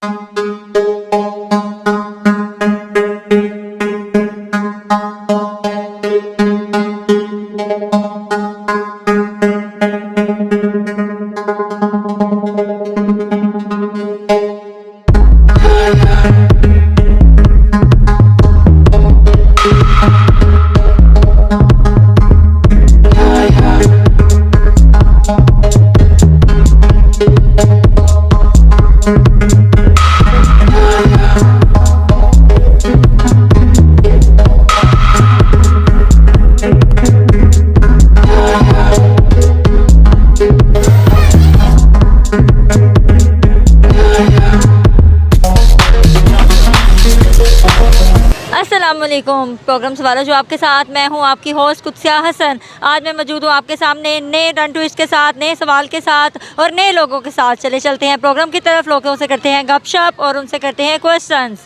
अस्सलामुअलैकुम। प्रोग्राम सवाल जो आपके साथ मैं हूं आपकी होस्ट कुत्सिया हसन। आज मैं मौजूद हूं आपके सामने नए टर्न ट्विस्ट के साथ, नए सवाल के साथ और नए लोगों के साथ। चलते हैं प्रोग्राम की तरफ। लोगों से करते हैं गपशप और उनसे करते हैं क्वेश्चंस।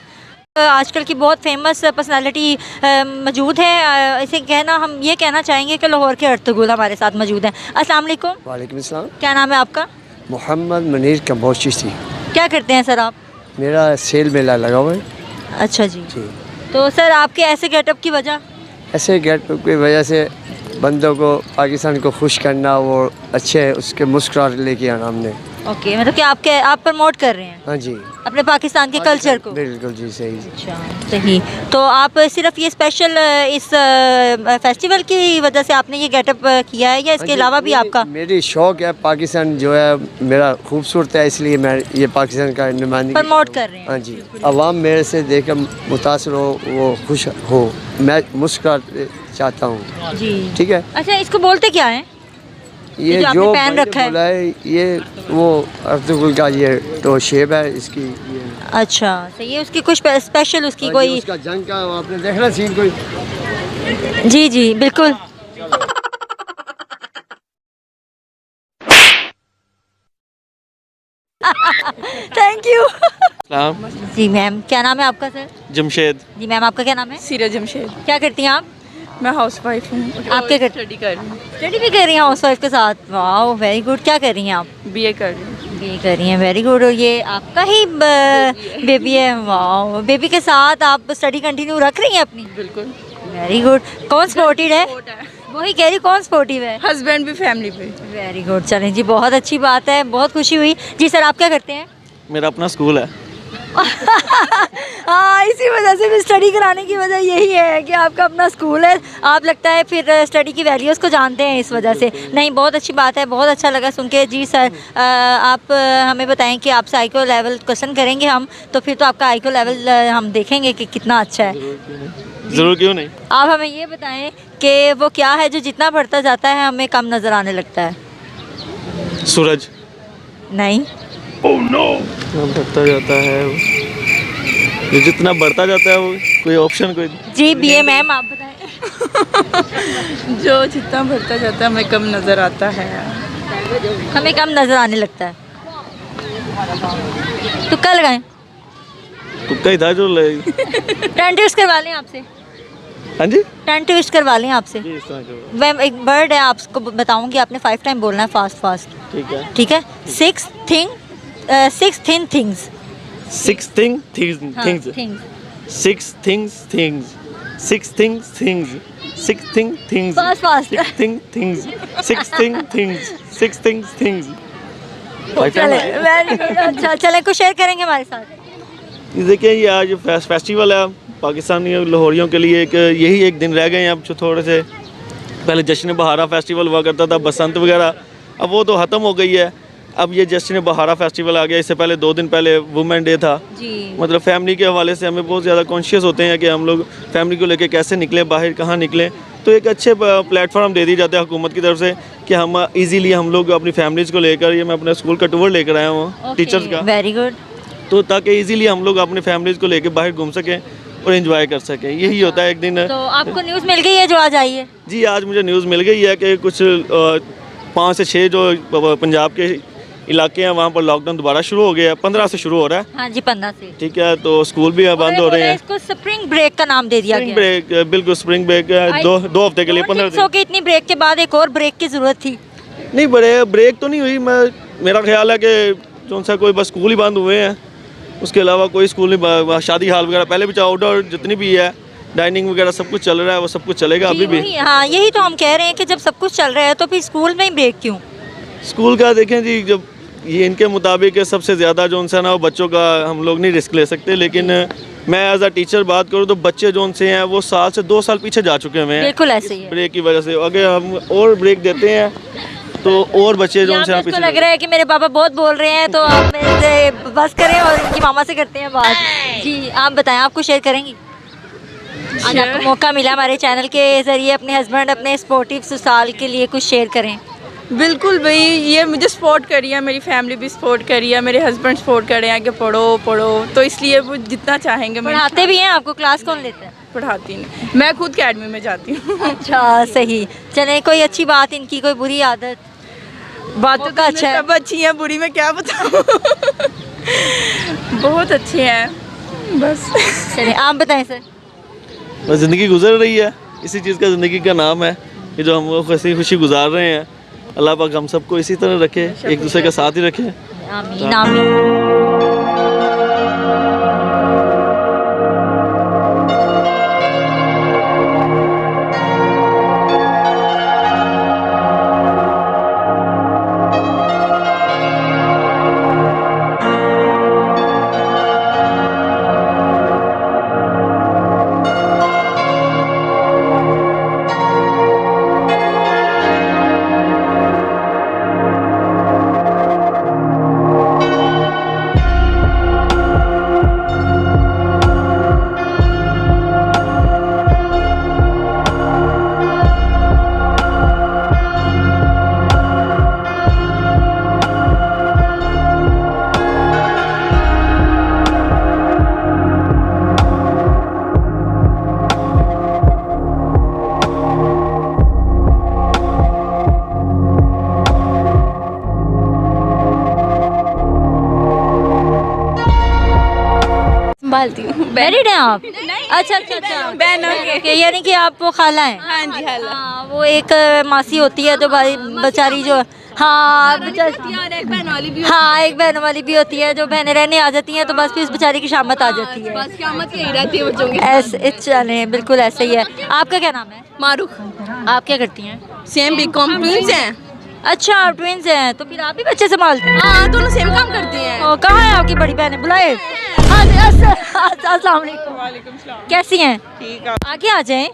आजकल की बहुत फेमस पर्सनालिटी मौजूद है। इसे कहना हम ये कहना चाहेंगे कि लाहौर के अर्तुगरुल हमारे साथ मौजूद हैं। अस्सलाम वालेकुम। वालेकुम अस्सलाम। क्या नाम है आपका? मोहम्मद मुनीर कंबोज चिश्ती। क्या करते हैं सर आप? मेरा सेल मेला लगा हुआ है। अच्छा जी। तो सर आपके ऐसे गेटअप की वजह? ऐसे गेटअप की वजह से बंदों को, पाकिस्तान को खुश करना, वो अच्छे उसके मुस्कुराहट लेके आना हमने। ओके, मतलब कि आप प्रमोट कर रहे हैं हाँ जी, अपने पाकिस्तान के कल्चर को? बिल्कुल जी, सही। अच्छा, सही। तो आप सिर्फ ये स्पेशल इस फेस्टिवल की वजह से आपने ये गेटअप किया है या इसके अलावा भी आपका? मेरी शौक है, पाकिस्तान जो है मेरा खूबसूरत है, इसलिए मैं ये पाकिस्तान का नुमाइंदगी प्रमोट कर रहे हैं। हाँ जी, अवाम मेरे से देखकर मुतासर हो, वो खुश हो, मैं मुस्कुराना चाहता हूँ जी। ठीक है। अच्छा, इसको बोलते क्या है ये जो आपने पहन रखा है? बोला है ये वो अर्तुगरुल का ये तो शेप है इसकी ये। अच्छा, सही है। उसकी कुछ स्पेशल उसकी कोई? उसका जंग का आपने देखना सीन कोई? जी जी बिल्कुल। Thank you. जी मैम, क्या नाम है आपका सर? जमशेद। जी मैम, आपका क्या नाम है? सीरा जमशेद। क्या करती हैं आप? मैं हाउसवाइफ हूँ। आप क्या स्टडी कर रही हूँ। स्टडी भी कर रही हैं हाउसवाइफ के साथ? वाह, वेरी गुड। क्या कर रही हैं आप? बीए कर रही हूँ। बीए कर रही हैं, वेरी गुड। और ये आपका ही बेबी है? वाह, बेबी के साथ आप स्टडी कंटिन्यू रख रही हैं अपनी? बिल्कुल। Very good. कौन सपोर्टेड है? वही कह रही, कौन सपोर्टिव है? हस्बैंड भी फैमिली पे। Very good. चलें जी, बहुत अच्छी बात है, बहुत खुशी हुई। जी सर, आप क्या करते हैं? मेरा अपना स्कूल है। हाँ, इसी वजह से भी स्टडी कराने की वजह यही है कि आपका अपना स्कूल है। आप लगता है फिर स्टडी की वैल्यूज़ को जानते हैं इस वजह से। नहीं, बहुत अच्छी बात है, बहुत अच्छा लगा सुन के। जी सर, आप हमें बताएं कि आपसे आईक्यू लेवल क्वेश्चन करेंगे हम, तो फिर तो आपका आईक्यू लेवल हम देखेंगे कि कितना अच्छा है। ज़रूर, क्यों नहीं। आप हमें ये बताएं कि वो क्या है जो जितना बढ़ता जाता है हमें कम नज़र आने लगता है? सूरज। नहीं। Oh no. बढ़ता जाता है ये, जितना बढ़ता जाता है वो कोई ऑप्शन कोई? जी बीए मैम, आप बताएं। जो जितना बढ़ता जाता है हमें कम नज़र आता है। हमें कम नज़र आने लगता है। तुक्का लगाएं? तुक्का ही था जो टर्न ट्विस्ट करवा लें आपसे? हाँ जी, टर्न ट्विस्ट करवा लें आपसे? ये इस तरह का। मैम, एक वर्ड है, आपको बताऊंगी, आपने 5 टाइम बोलना है, फास्ट फास्ट। ठीक है। ठीक है। 6 thin things. 6 things. 6 things. 6 things. 6 things. Fast fast. 6 things. 6 things. चले, वेरी गुड। अच्छा, चले, कुछ शेयर करेंगे हमारे साथ? ये देखिए, ये आज फेस्टिवल है पाकिस्तानी लाहौरियों के लिए। यही एक दिन रह गए हैं अब, जो थोड़े से पहले जश्न बहारा फेस्टिवल हुआ करता था, बसंत वगैरह, अब वो तो ख़त्म हो गई है। अब ये जश्न बहारा फेस्टिवल आ गया। इससे पहले 2 दिन पहले वुमेन डे था जी। मतलब फैमिली के हवाले से हमें बहुत ज़्यादा कॉन्शियस होते हैं कि हम लोग फैमिली को लेके कैसे निकलें, बाहर कहाँ निकलें। तो एक अच्छे प्लेटफॉर्म दे दी जाता है हुकूमत की तरफ से कि हम इजीली हम लोग अपनी फैमिलीज़ को लेकर, ये मैं अपने स्कूल का टूर लेकर आया हूँ टीचर्स का, वेरी गुड। तो ताकि इजीली हम लोग अपनी फैमिलीज़ को लेकर बाहर घूम सकें और एंजॉय कर सकें। यही होता है एक दिन। तो आपको न्यूज़ मिल गई है जो आज आई है? जी, आज मुझे न्यूज़ मिल गई है कि कुछ 5 से 6 जो पंजाब के इलाके हैं वहाँ पर लॉकडाउन दोबारा शुरू हो गया है। 15 से शुरू हो रहा है। हाँ जी, 15 से। ठीक है, तो स्कूल भी बंद हो रहे हैं। इसको स्प्रिंग ब्रेक का नाम दे दिया गया। स्प्रिंग ब्रेक, बिल्कुल स्प्रिंग ब्रेक। 2 हफ्ते के लिए 15 दिन। कि इतनी ब्रेक के बाद एक और ब्रेक की जरूरत थी? नहीं, बड़े ब्रेक तो नहीं हुई। मेरा ख्याल है कि जो सा कोई बस स्कूल ही बंद हुए हैं उसके अलावा कोई स्कूल नहीं। शादी हाल वगैरह पहले भी आउटडोर जितनी भी है, डाइनिंग वगैरह सब कुछ चल रहा है, वो सब कुछ चलेगा अभी भी। हाँ, यही तो हम कह रहे हैं कि जब सब कुछ चल रहा है तो फिर स्कूल में ही ब्रेक क्यों? स्कूल का देखें जी, जब ये इनके मुताबिक है, सबसे ज़्यादा जो उनसे ना वो बच्चों का हम लोग नहीं रिस्क ले सकते, लेकिन मैं एज अ टीचर बात करूँ तो बच्चे जो उनसे हैं वो साल से 2 साल पीछे जा चुके हुए हैं बिल्कुल ऐसे ही है। ब्रेक की वजह से। अगर हम और ब्रेक देते हैं तो और बच्चे जो उनसे यहाँ पे उसको लग रहा है कि मेरे पापा बहुत बोल रहे हैं, तो आप मेरे से बस करें और इनकी मामा से करते हैं बात। जी, आप बताएं, आपको शेयर करेंगी? आज आपको मौका मिला हमारे चैनल के ज़रिए अपने हस्बैंड अपने स्पोर्टिव ससुराल के लिए कुछ शेयर करें। बिल्कुल भाई, ये मुझे सपोर्ट करी है, मेरी फैमिली भी सपोर्ट करी है, मेरे हस्बैंड सपोर्ट कर रहे हैं कि पढ़ो पढ़ो, तो इसलिए वो जितना चाहेंगे मैं पढ़ाते भी हैं आपको? क्लास कौन लेता है? पढ़ाती नहीं, मैं खुद अकेडमी में जाती हूँ। अच्छा, सही। चलें, कोई अच्छी बात इनकी, कोई बुरी आदत? बातों का अच्छा है। सब अच्छी हैं, बुरी में क्या बताऊँ। बहुत अच्छे हैं बस। चलें, आप बताएं सर। बस ज़िंदगी गुजर रही है, इसी चीज़ का ज़िंदगी का नाम है कि जो हम खुशी खुशी गुजार रहे हैं। अल्लाह पाक हम सबको इसी तरह रखे, एक दूसरे का साथ ही रखे। आमीन आमीन। संभालती हूँ। मैरिड हैं आप? अच्छा अच्छा अच्छा, बहनों के। ओके, यानी कि आप वो खाला हैं? हाँ जी, हाला। हाँ, वो एक मासी होती है तो बेचारी जो, हाँ बेचारी, और एक बहन वाली भी हाँ एक बहन वाली भी होती है जो बहनें रहने आ जाती हैं, तो बस फिर उस बेचारी की शामत आ जाती है। बस क़यामत यही रहती है बच्चों की। ऐसे चले, बिल्कुल ऐसे ही है। आपका क्या नाम है? मारूख। आप क्या करती हैं? सेम बी कॉम्प्लीट हैं। अच्छा, आप ट्विंस हैं, तो फिर आप भी बच्चे संभालते हैं? हाँ, दोनों सेम काम करती हैं। ओ, कहाँ है आपकी बड़ी बहनें? बुलाए। हाँ जी, अस्सलाम वालेकुम। कैसी हैं? ठीक है। आगे आ जाएं।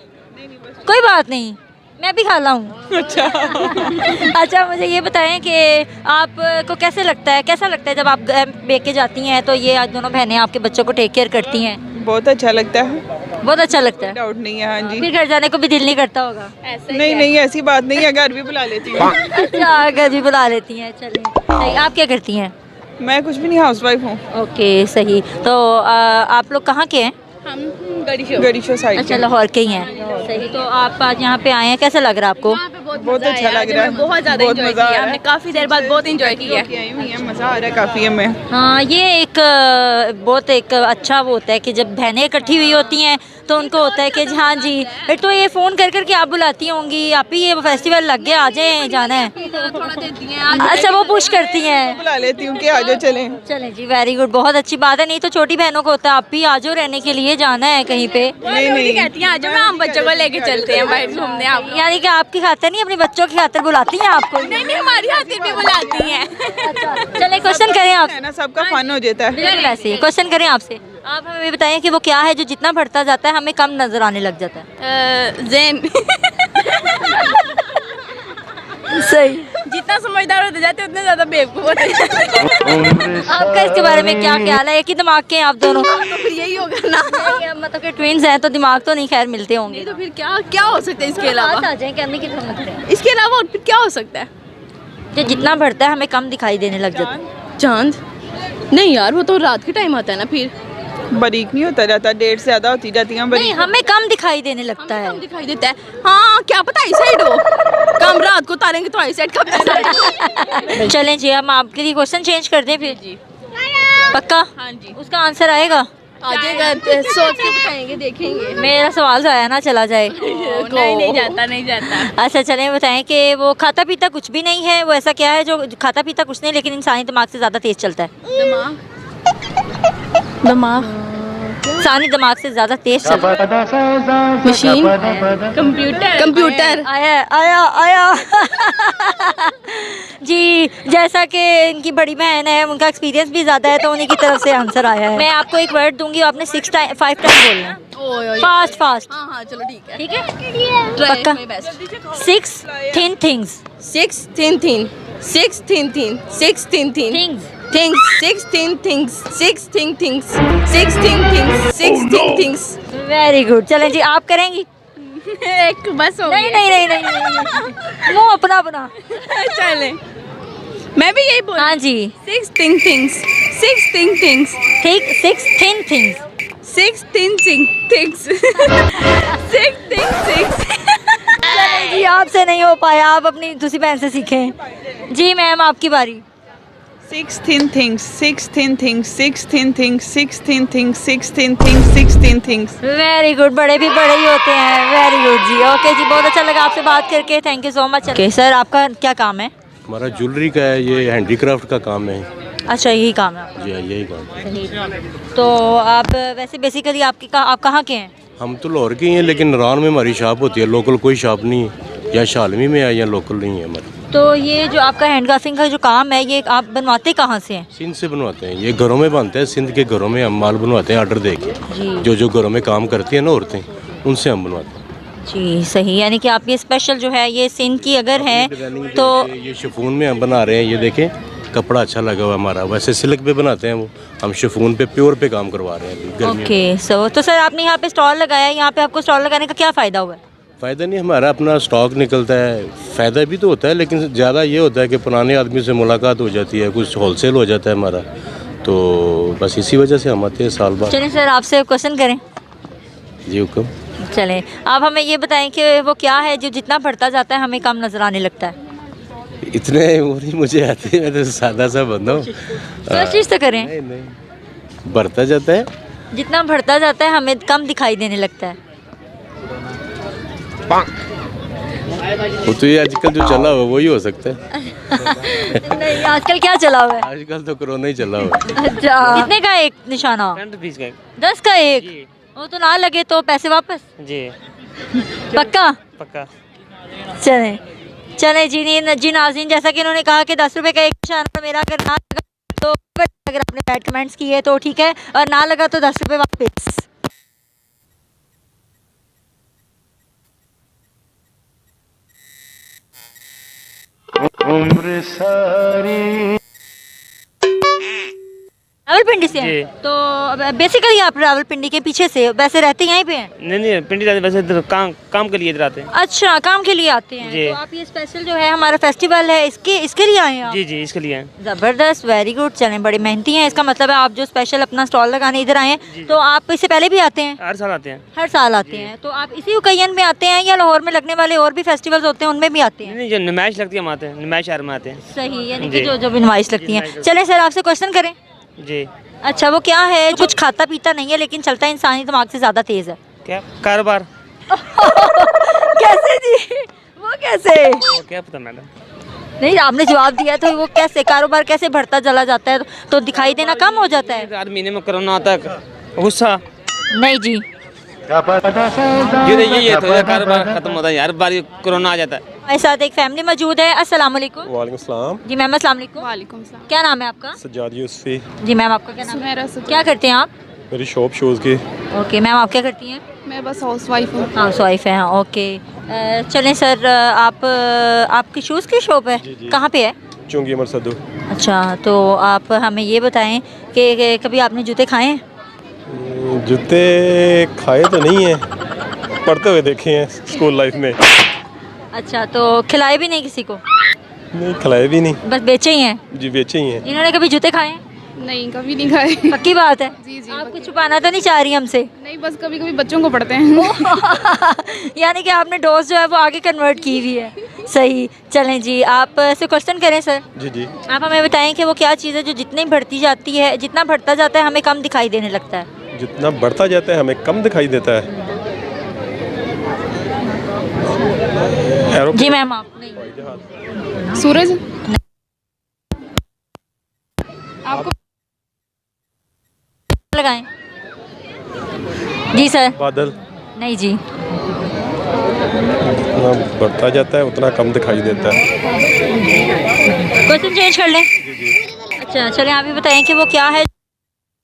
कोई बात नहीं, मैं भी खाला हूँ। अच्छा। अच्छा, मुझे ये बताएं कि आपको कैसा लगता है जब आप बेके जाती हैं तो ये आज दोनों बहनें आपके बच्चों को टेक केयर करती हैं? बहुत अच्छा लगता है। बहुत अच्छा लगता है। डाउट नहीं है। हाँ जी। फिर घर जाने को भी दिल नहीं करता होगा? नहीं नहीं, ऐसी बात नहीं है, घर भी बुला लेती हूँ। अच्छा, घर भी बुला लेती हैं। चलिए, सही। आप क्या करती हैं? मैं कुछ भी नहीं, हाउस वाइफ हूँ। ओके, सही। तो आप लोग कहाँ के हैं? हम गरीशो साइड। अच्छा, लाहौर के ही हैं। सही। तो आप आज यहाँ पे आए हैं, कैसा लग रहा है आपको? बहुत अच्छा लग रहा है, बहुत ज़्यादा एंजॉय किया हमने, काफ़ी देर बाद बहुत एंजॉय किया है। मज़ा आ रहा है काफ़ी हमें। हाँ, ये एक बहुत एक अच्छा वो होता है कि जब बहनें इकट्ठी हुई होती हैं तो उनको होता है कि हाँ जी, फिर तो ये फ़ोन कर कर के आप बुलाती होंगी, आप ही ये फेस्टिवल लग गया, आ जाए, जाना है। थोड़ा देती हैं। अच्छा, वो पुश करती हैं। बुला लेती हूँ कि आ जाओ, चलें। चलें जी, वेरी गुड, बहुत अच्छी बात है। नहीं तो छोटी बहनों को होता है आप भी आ जाओ रहने के लिए, जाना है कहीं पे। नहीं कहती हैं आ जाओ, हम बच्चों को लेके चलते हैं बाहर घूमने। आप यानी कि आपकी खातिर नहीं, अपने बच्चों की खातिर बुलाती हैं आपको? नहीं, हमारी खातिर भी बुलाती हैं। चलें, क्वेश्चन करें आप है ना, सबका फन हो जाता है। बिल्कुल वैसे ही। क्वेश्चन करें आपसे। आप हमें ये बताएं कि वो क्या है जो जितना बढ़ता जाता है हमें कम नजर आने लग जाता है? ज़ेन। सही। जितना समझदार होते जाते उतने ज़्यादा बेवकूफ़ होते जाते। आपका इसके बारे में क्या ख्याल है? एक ही दिमाग के हैं आप दोनों? तो फिर यही होगा ना। मतलब कि ट्विंस हैं तो दिमाग तो नहीं खैर मिलते होंगे। तो फिर क्या क्या हो सकता है इसके अलावा? आ जाए, कहने की जरूरत है। इसके अलावा और फिर क्या हो सकता है? जो जितना बढ़ता है हमें कम दिखाई देने लग जाता है। चांद? नहीं यार, वो तो रात के टाइम आता है ना, फिर बारीक नहीं होता जाता, डेढ़ से ज़्यादा होती जाती हैं नहीं, बारीक। हमें कम दिखाई देने लगता है। कम दिखाई देता है। हाँ, क्या पता इस साइड हो। कम रात को तारेंगे तो आई साइड कब। चलें जी, हम आपके लिए क्वेश्चन चेंज कर दें फिर? जी। पक्का? हाँ जी, उसका आंसर आएगा? आ जाएगा, सोच के बताएंगे, देखेंगे। मेरा सवाल तो आया ना, चला जाए। नहीं जाता, नहीं जाता। अच्छा, चलें बताएं कि वो खाता पीता कुछ भी नहीं है, वो ऐसा क्या है जो खाता पीता कुछ नहीं लेकिन इंसानी दिमाग से ज़्यादा तेज चलता है? दिमाग। दिमाग, इंसानी दिमाग से ज़्यादा तेज चलता है। Machine, computer. आया आया आया जी, जैसा कि इनकी बड़ी बहन है, उनका एक्सपीरियंस भी ज़्यादा है, तो उन्हीं की तरफ से आंसर आया है। मैं आपको एक वर्ड दूंगी, आपने 5 टाइम बोलना है। Fast fast. हाँ चलो ठीक है। ठीक है, पक्का। 6 thin things. 6 thin thin, 6 thin thin, 6 thin thin things. 6 thin things, 6 thin things, 6 thin things, 6 thin things. Very good. चलें जी, आप करेंगी? एक बस हो नहीं नहीं नहीं नहीं, नहीं। मुँह अपना अपना। चले, मैं भी यही बोल। हाँ जी, 6 थिन थिंग्स, 6 थिन थिंग्स, ठीक। 6 thin things. 6 thin things, 6 thin things. चलें जी, आपसे नहीं हो पाया, आप अपनी दूसरी बहन से सीखें। जी मैम, आपकी बारी। 6 thin things, 6 thin things, 6 thin things, 6 thin things, 6 thin things, 6 thin things. Very good, बड़े भी बड़े ही होते हैं। वेरी गुड जी। ओके जी, बहुत अच्छा लगा आपसे बात करके। Thank you so much. Okay sir, आपका क्या काम है? हमारा ज्वेलरी का है, ये हैंडीक्राफ्ट का काम है। अच्छा, यही काम है आपका? जी हाँ, यही काम है। तो आप वैसे बेसिकली आप कहाँ के हैं? हम तो लाहौर के ही हैं, लेकिन नारायण में हमारी शॉप होती है। लोकल कोई शॉप नहीं है, या शालमी में है या लोकल नहीं है हमारी। तो ये जो आपका हैंडक्राफ्टिंग का जो काम है, ये आप बनवाते कहाँ से हैं? सिंध से बनवाते हैं, ये घरों में बनते हैं। सिंध के घरों में हम माल बनवाते हैं ऑर्डर दे के। जी। जो घरों में काम करती हैं ना औरतें, उनसे हम बनवाते हैं। जी सही, यानी कि आप ये स्पेशल जो है ये सिंध की अगर है तो ये शिफॉन में हम बना रहे हैं। ये देखें, कपड़ा अच्छा लगा हुआ हमारा। वैसे सिल्क पे बनाते हैं वो, हम शिफॉन पे प्योर पे काम करवा रहे हैं अभी गर्मियों में। ओके सो तो सर आपने यहाँ पे स्टॉल लगाया है, यहाँ पे आपको स्टॉल लगाने का क्या फ़ायदा हुआ है? फ़ायदा नहीं, हमारा अपना स्टॉक निकलता है। फ़ायदा भी तो होता है, लेकिन ज़्यादा ये होता है कि पुराने आदमी से मुलाकात हो जाती है, कुछ होलसेल हो जाता है हमारा। तो बस इसी वजह से हम आते हैं साल बाद। चलिए सर, आपसे क्वेश्चन करें। जी हुक्म। चलें, आप हमें ये बताएं कि वो क्या है जो जितना बढ़ता जाता है हमें कम नज़र आने लगता है? इतने वो नहीं मुझे आते हैं, मैं तो सादा सा बंदा हूँ। फर्स्ट चीज़ तो करें। नहीं, बढ़ता जाता है। जितना बढ़ता जाता है हमें कम दिखाई देने लगता है। वो तो ये आजकल जो चला हुआ वही हो सकता है। नहीं, आजकल क्या चला हुआ है? आजकल तो कोरोना ही चला हुआ है। अच्छा, कितने का एक निशाना? 10 का एक। वो तो ना लगे तो पैसे वापस? जी पक्का? पक्का। चलें चलें जी नाज़रीन, जैसा कि इन्होंने कहा कि 10 रुपए का एक निशाना मेरा अगर ना लगा तो अगर आपने बैड कमेंट्स किए तो ठीक है, और ना लगा तो 10 रुपए वापस। उम्र सारी रावलपिंडी से हैं? तो बेसिकली आप रावलपिंडी के पीछे से, वैसे रहते यहीं पे हैं? नहीं पिंडी जाते, वैसे इधर काम के लिए इधर आते हैं। अच्छा, काम के लिए आते हैं। जी। तो आप ये स्पेशल जो है हमारा फेस्टिवल है इसके लिए आए हैं आप? जी इसके लिए हैं। ज़बरदस्त, वेरी गुड। चलें, बड़ी मेहनती हैं। इसका मतलब है आप जो स्पेशल अपना स्टॉल लगाने इधर आए हैं, तो आप इससे पहले भी आते हैं? हर साल आते हैं। हर साल आते हैं। तो आप इसी ओकेजन में आते हैं या लाहौर में लगने वाले और भी फेस्टिवल्स होते हैं उनमें भी आते हैं? नहीं, जो नुमाइश लगती है हम आते हैं, नुमाइश शहर में आते हैं। सही, यानी कि जी। जो जो भी नुमाइश लगती हैं। चलें सर, आपसे क्वेश्चन करें। जी। अच्छा, वो क्या है जो कुछ खाता पीता नहीं है लेकिन चलता है इंसानी दिमाग से ज़्यादा तेज़ है? क्या? कारोबार। कैसे जी, वो कैसे? क्या पता मैडम। नहीं, आपने जवाब दिया तो वो कैसे, कारोबार कैसे बढ़ता चला जाता है तो दिखाई देना कम हो जाता है? हर महीने में कोरोना तक गुस्सा। नहीं जी, ये थोड़ा कारोबार खत्म होता है यार, बारी कोरोना आ जाता है। हमारे साथ एक फैमिली मौजूद है। अस्सलाम वालेकुम। वालेकुम सलाम। जी मैम, अस्सलाम वालेकुम। वालेकुम सलाम। क्या नाम है आपका? सज्जाद यूसुफी। जी मैम, आपका क्या नाम है? सुमेरा सज्जाद। क्या करते हैं आप? मेरी शॉप शूज़ की। ओके मैम, आप क्या करती हैं? मैं बस हाउस वाइफ हूँ। हाउस वाइफ हैं। ओके, चलें सर, आपकी शूज़ की शॉप है? कहाँ पे है? चुंगी अमर सद्दू। अच्छा, तो आप हमें ये बताएं कि कभी आपने जूते खाए हैं? जूते खाए तो नहीं हैं, पढ़ते हुए देखे हैं स्कूल लाइफ में। अच्छा, तो खिलाए भी नहीं किसी को? नहीं, खिलाए भी नहीं। बस बेचे ही हैं? जी, बेचे ही हैं। इन्होंने कभी जूते खाए हैं? नहीं, कभी नहीं खाए। पक्की बात है? जी जी। आपको छुपाना तो नहीं चाह रही हमसे? नहीं, बस कभी कभी बच्चों को पढ़ते हैं। यानी कि आपने डोज जो है वो आगे कन्वर्ट की हुई है। सही। चलें जी, आप से क्वेश्चन करें सर। जी जी। आप हमें बताएं कि वो क्या चीज़ है जो जितनी बढ़ती जाती है, जितना बढ़ता जाता है हमें कम दिखाई देने लगता है? जितना बढ़ता जाता है हमें कम दिखाई देता है। जी मैम, आप नहीं। सूरज। आपको लगाएं। जी सर। बादल नहीं जी। जितना बढ़ता जाता है उतना कम दिखाई देता है। क्वेश्चन चेंज कर लें। अच्छा चलें, आप ही बताएं कि वो क्या है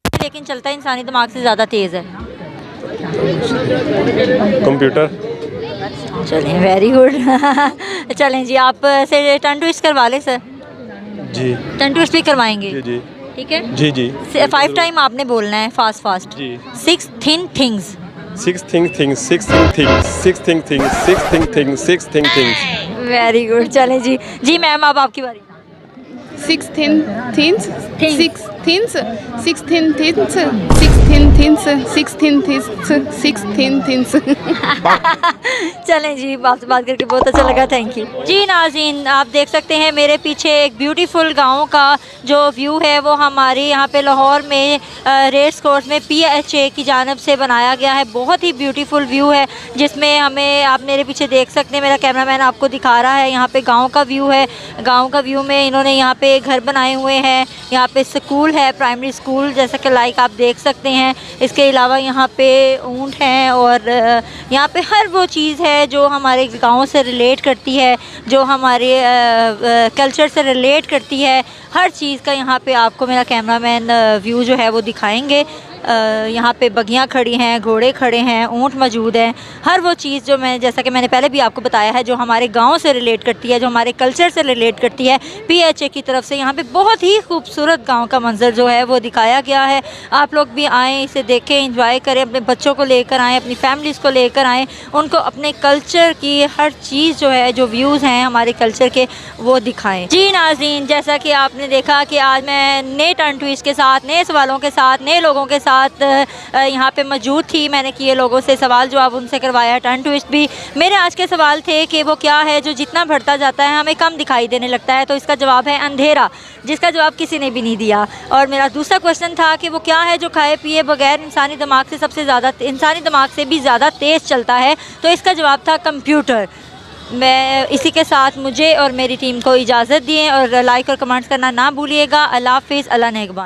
लेकिन चलता है इंसानी दिमाग से ज़्यादा तेज़ है। कंप्यूटर। चलें, वेरी गुड। चलें जी, आप से टर्न ट्विस्ट करवा लें सर। जी टर्न ट्विस्ट भी करवाएंगे। जी जी ठीक है जी जी 5 टाइम आपने बोलना है, फास्ट फास्ट। जी 6 thin things. 6 things 6 things 6 things 6 things 6 things। Very good. चलें जी। जी मैम, अब आपकी बारी। 6 thin things, Things. 6 thins, 6 thin thins, 6 thin thins, 6 thin thins, 6 thin thins। चलें जी, आपसे बात करके बहुत अच्छा लगा, थैंक यू जी। नाज़रीन, आप देख सकते हैं मेरे पीछे एक ब्यूटीफुल गांव का जो व्यू है वो हमारे यहाँ पे लाहौर में रेस कोर्स में PHA की जानब से बनाया गया है। बहुत ही ब्यूटीफुल व्यू है जिसमें हमें, आप मेरे पीछे देख सकते हैं, मेरा कैमरामैन आपको दिखा रहा है, यहाँ पे गाँव का व्यू है। गाँव का व्यू में इन्होंने यहाँ पे घर बनाए हुए हैं, यहाँ पे स्कूल है, प्राइमरी स्कूल जैसा कि लाइक आप देख सकते हैं। इसके अलावा यहाँ पे ऊँट हैं और यहाँ पे हर वो चीज़ है जो हमारे गाँव से रिलेट करती है, जो हमारे कल्चर से रिलेट करती है। हर चीज़ का यहाँ पे आपको मेरा कैमरामैन व्यू जो है वो दिखाएंगे। यहाँ पे बगियाँ खड़ी हैं, घोड़े खड़े हैं, ऊँट मौजूद हैं। हर वो चीज़ जो मैं, जैसा कि मैंने पहले भी आपको बताया है, जो हमारे गांव से रिलेट करती है, जो हमारे कल्चर से रिलेट करती है, PHA की तरफ से यहाँ पे बहुत ही खूबसूरत गांव का मंजर जो है वो दिखाया गया है। आप लोग भी आएँ, इसे देखें, एंजॉय करें, अपने बच्चों को लेकर आएँ, अपनी फैमिलीज़ को लेकर आएँ, उनको अपने कल्चर की हर चीज़ जो है, जो व्यूज़ हैं हमारे कल्चर के, वो दिखाएँ। जी नाज़रीन, जैसा कि आपने देखा कि आज मैं नए टर्न ट्विस्ट के साथ, नए सवालों के साथ, नए लोगों के साथ यहाँ पे मौजूद थी। मैंने किए लोगों से सवाल जवाब उनसे करवाया, टर्न ट्विस्ट भी। मेरे आज के सवाल थे कि वो क्या है जो जितना बढ़ता जाता है हमें कम दिखाई देने लगता है, तो इसका जवाब है अंधेरा, जिसका जवाब किसी ने भी नहीं दिया। और मेरा दूसरा क्वेश्चन था कि वो क्या है जो खाए पिए बगैर इंसानी दिमाग से सबसे ज़्यादा, इंसानी दिमाग से भी ज़्यादा तेज़ चलता है, तो इसका जवाब था कंप्यूटर। मैं इसी के साथ मुझे और मेरी टीम को इजाज़त दिए और लाइक और कमेंट्स करना ना भूलिएगा। अल्लाह हाफ़िज़, अल्लाह नेगबान।